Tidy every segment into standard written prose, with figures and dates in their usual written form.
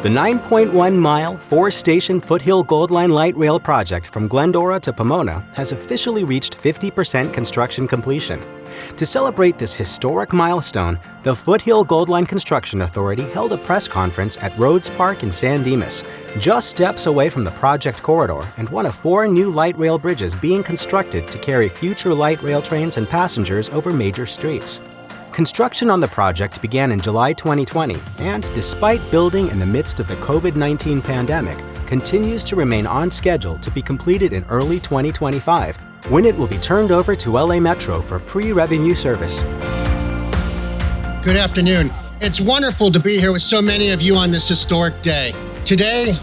The 9.1-mile, 4-station Foothill Gold Line light rail project from Glendora to Pomona has officially reached 50% construction completion. To celebrate this historic milestone, the Foothill Gold Line Construction Authority held a press conference at Rhoads Park in San Dimas, just steps away from the project corridor and one of 4 new light rail bridges being constructed to carry future light rail trains and passengers over major streets. Construction on the project began in July 2020 and, despite building in the midst of the COVID-19 pandemic, continues to remain on schedule to be completed in early 2025, when it will be turned over to LA Metro for pre-revenue service. Good afternoon. It's wonderful to be here with so many of you on this historic day. Today,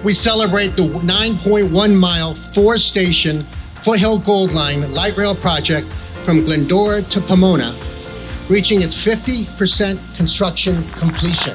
we celebrate the 9.1-mile, 4-station Foothill Gold Line light rail project from Glendora to Pomona, reaching its 50% construction completion.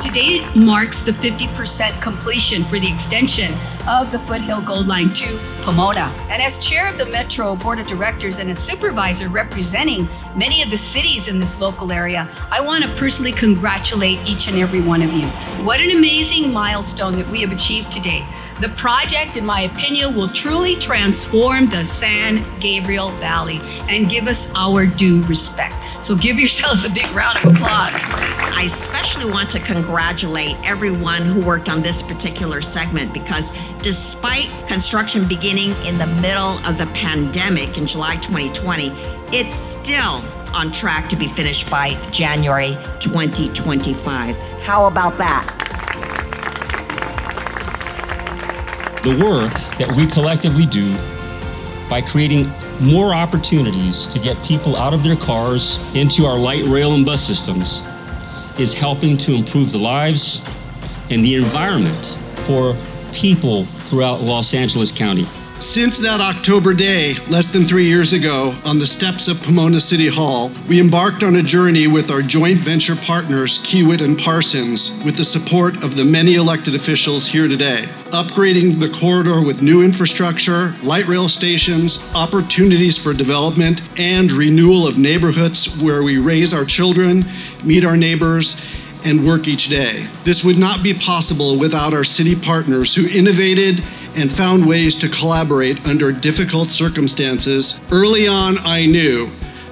Today marks the 50% completion for the extension of the Foothill Gold Line to Pomona. And as chair of the Metro Board of Directors and a supervisor representing many of the cities in this local area, I want to personally congratulate each and every one of you. What an amazing milestone that we have achieved today. The project, in my opinion, will truly transform the San Gabriel Valley and give us our due respect. So give yourselves a big round of applause. I especially want to congratulate everyone who worked on this particular segment, because despite construction beginning in the middle of the pandemic in July 2020, it's still on track to be finished by January 2025. How about that? The work that we collectively do by creating more opportunities to get people out of their cars into our light rail and bus systems is helping to improve the lives and the environment for people throughout Los Angeles County. Since that October day, less than 3 years ago, on the steps of Pomona City Hall, we embarked on a journey with our joint venture partners, Kiewit and Parsons, with the support of the many elected officials here today, upgrading the corridor with new infrastructure, light rail stations, opportunities for development, and renewal of neighborhoods where we raise our children, meet our neighbors, and work each day. This would not be possible without our city partners who innovated and found ways to collaborate under difficult circumstances. Early on, I knew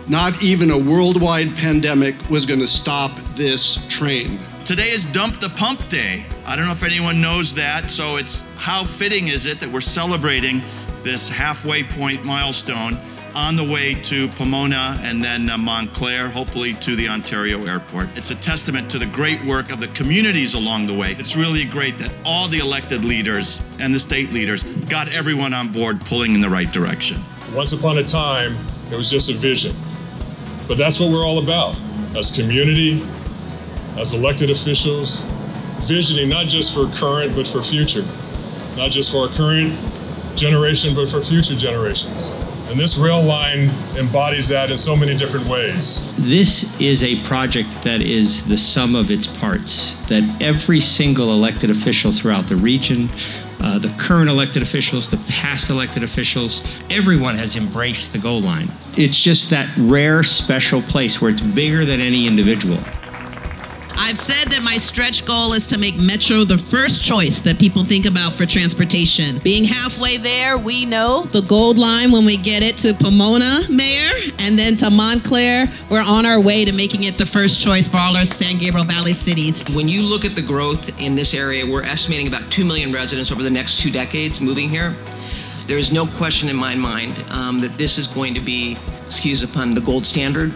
not even a worldwide pandemic was going to stop this train. Today is Dump the Pump Day. I don't know if anyone knows that, so it's how fitting is it that we're celebrating this halfway point milestone on the way to Pomona and then Montclair, hopefully to the Ontario airport. It's a testament to the great work of the communities along the way. It's really great that all the elected leaders and the state leaders got everyone on board pulling in the right direction. Once upon a time, it was just a vision. But that's what we're all about as community, as elected officials, visioning not just for current, but for future. Not just for our current generation, but for future generations. And this rail line embodies that in so many different ways. This is a project that is the sum of its parts, that every single elected official throughout the region, the current elected officials, the past elected officials, everyone has embraced the Gold Line. It's just that rare, special place where it's bigger than any individual. I've said that my stretch goal is to make Metro the first choice that people think about for transportation. Being halfway there, we know the Gold Line, when we get it to Pomona, Mayor, and then to Montclair, we're on our way to making it the first choice for all our San Gabriel Valley cities. When you look at the growth in this area, we're estimating about 2 million residents over the next 2 decades moving here. There is no question in my mind that this is going to be, excuse the pun, the gold standard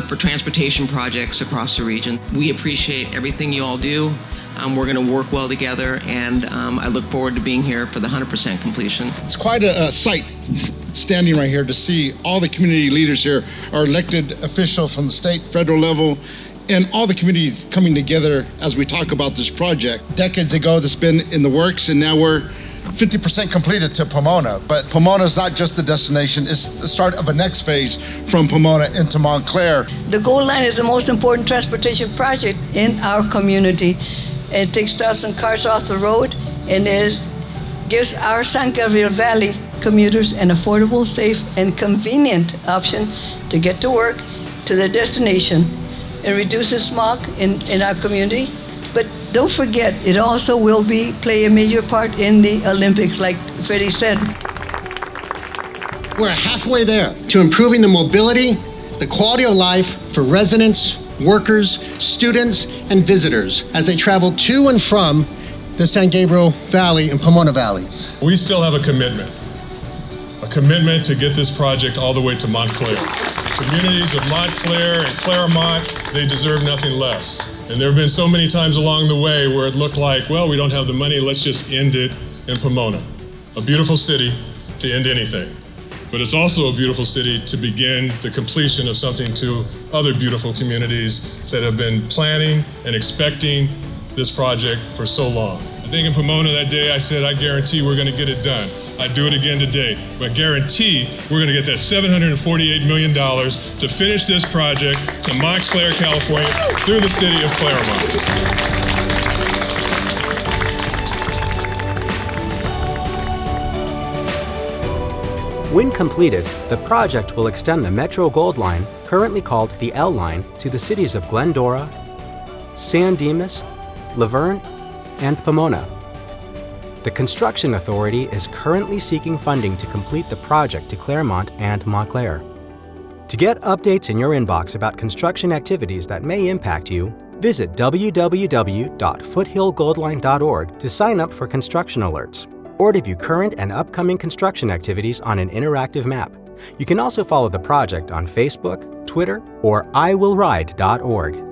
for transportation projects across the region. We appreciate everything you all do. We're going to work well together, and I look forward to being here for the 100% completion. It's quite a sight standing right here to see all the community leaders here, our elected officials from the state, federal level, and all the community coming together as we talk about this project. Decades ago, this has been in the works, and now we're 50% completed to Pomona, but Pomona is not just the destination, it's the start of a next phase from Pomona into Montclair. The Gold Line is the most important transportation project in our community. It takes 1,000 cars off the road, and it gives our San Gabriel Valley commuters an affordable, safe, and convenient option to get to work to their destination and reduces smog in our community. But don't forget, it also will play a major part in the Olympics, like Freddie said. We're halfway there to improving the mobility, the quality of life for residents, workers, students, and visitors as they travel to and from the San Gabriel Valley and Pomona Valleys. We still have a commitment to get this project all the way to Montclair. The communities of Montclair and Claremont, they deserve nothing less. And there have been so many times along the way where it looked like, well, we don't have the money, let's just end it in Pomona. A beautiful city to end anything. But it's also a beautiful city to begin the completion of something to other beautiful communities that have been planning and expecting this project for so long. I think in Pomona that day I said, I guarantee we're going to get it done. I do it again today, but guarantee we're going to get that $748 million to finish this project to Montclair, California, through the city of Claremont. When completed, the project will extend the Metro Gold Line, currently called the L Line, to the cities of Glendora, San Dimas, Laverne, and Pomona. The Construction Authority is currently seeking funding to complete the project to Claremont and Montclair. To get updates in your inbox about construction activities that may impact you, visit www.foothillgoldline.org to sign up for construction alerts, or to view current and upcoming construction activities on an interactive map. You can also follow the project on Facebook, Twitter, or iwillride.org.